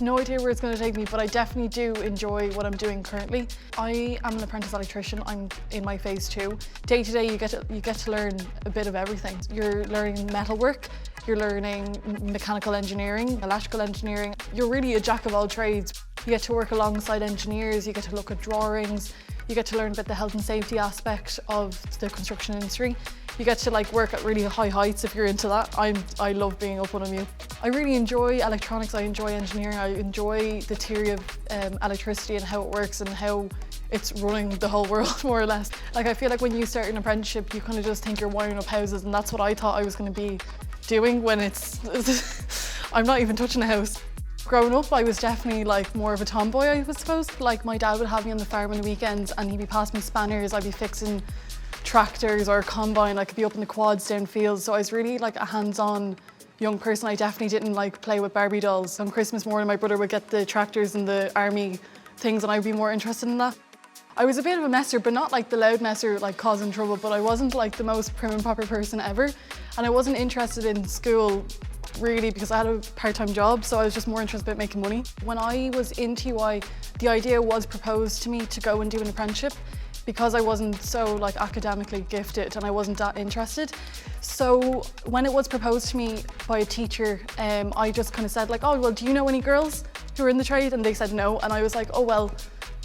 no idea where it's going to take me, but I definitely do enjoy what I'm doing currently. I am an apprentice electrician. I'm in my phase 2. Day to day, you get to learn a bit of everything. You're learning metalwork, you're learning mechanical engineering, electrical engineering. You're really a jack of all trades. You get to work alongside engineers, you get to look at drawings, you get to learn about the health and safety aspect of the construction industry. You get to work at really high heights if you're into that. I love being up on a mute. I really enjoy electronics, I enjoy engineering, I enjoy the theory of electricity and how it works and how it's running the whole world, more or less. I feel like when you start an apprenticeship, you kind of just think you're wiring up houses, and that's what I thought I was going to be doing when it's... I'm not even touching a house. Growing up, I was definitely more of a tomboy, I suppose. My dad would have me on the farm on the weekends and he'd be passing me spanners, I'd be fixing tractors or a combine, I could be up in the quads down fields. So I was really a hands-on young person. I definitely didn't play with Barbie dolls. On Christmas morning, my brother would get the tractors and the army things and I'd be more interested in that. I was a bit of a messer, but not the loud messer causing trouble, but I wasn't the most prim and proper person ever. And I wasn't interested in school really because I had a part-time job, so I was just more interested in making money. When I was in TY, the idea was proposed to me to go and do an apprenticeship because I wasn't so academically gifted and I wasn't that interested. So when it was proposed to me by a teacher, I just kind of said oh, well, do you know any girls who are in the trade? And they said no, and I was oh, well,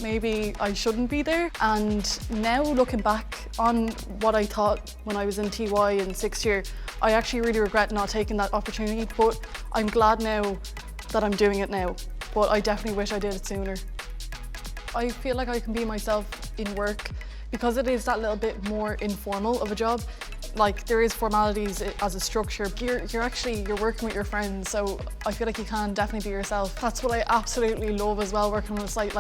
maybe I shouldn't be there. And now looking back on what I thought when I was in TY in 6th year, I actually really regret not taking that opportunity, but I'm glad now that I'm doing it now. But I definitely wish I did it sooner. I feel like I can be myself in work because it is that little bit more informal of a job. There is formalities as a structure. You're working with your friends, so I feel like you can definitely be yourself. That's what I absolutely love as well, working on a site.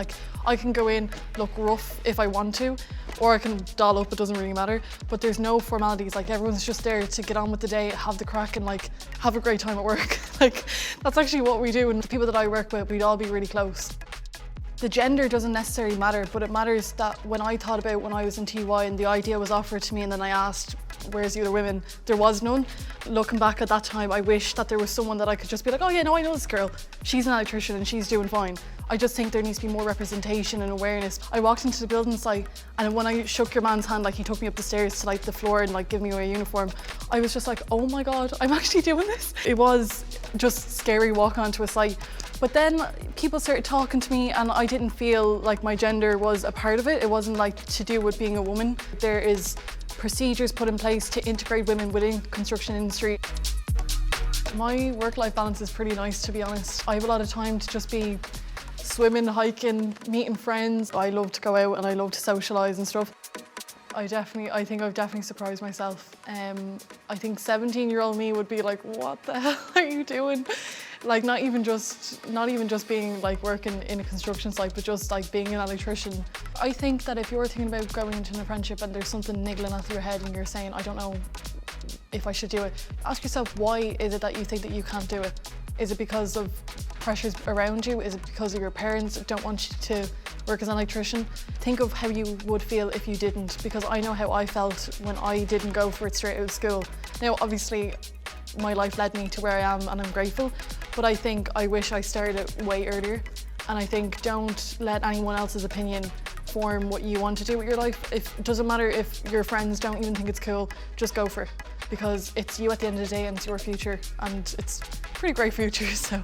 I can go in, look rough if I want to, or I can doll up, it doesn't really matter. But there's no formalities, everyone's just there to get on with the day, have the crack and have a great time at work. That's actually what we do, and the people that I work with, we'd all be really close. The gender doesn't necessarily matter, but it matters that when I thought about when I was in TY and the idea was offered to me and then I asked, where's the other women? There was none. Looking back at that time, I wish that there was someone that I could just be oh yeah, no, I know this girl. She's an electrician and she's doing fine. I just think there needs to be more representation and awareness. I walked into the building site and when I shook your man's hand, he took me up the stairs to the floor and give me a uniform, I was just oh my God, I'm actually doing this. It was just scary walking onto a site. But then people started talking to me and I didn't feel like my gender was a part of it. It wasn't to do with being a woman. There is procedures put in place to integrate women within the construction industry. My work-life balance is pretty nice, to be honest. I have a lot of time to just be swimming, hiking, meeting friends. I love to go out and I love to socialise and stuff. I think I've definitely surprised myself. I think 17-year-old me would be what the hell are you doing? Not even just being working in a construction site, but just being an electrician. I think that if you're thinking about going into an apprenticeship and there's something niggling at your head and you're saying, I don't know if I should do it, ask yourself, why is it that you think that you can't do it? Is it because of pressures around you? Is it because of your parents don't want you to work as an electrician? Think of how you would feel if you didn't, because I know how I felt when I didn't go for it straight out of school. Now, obviously, my life led me to where I am and I'm grateful, but I think I wish I started it way earlier. And I think don't let anyone else's opinion form what you want to do with your life. It doesn't matter if your friends don't even think it's cool, just go for it. Because it's you at the end of the day and it's your future, and it's a pretty great future, so.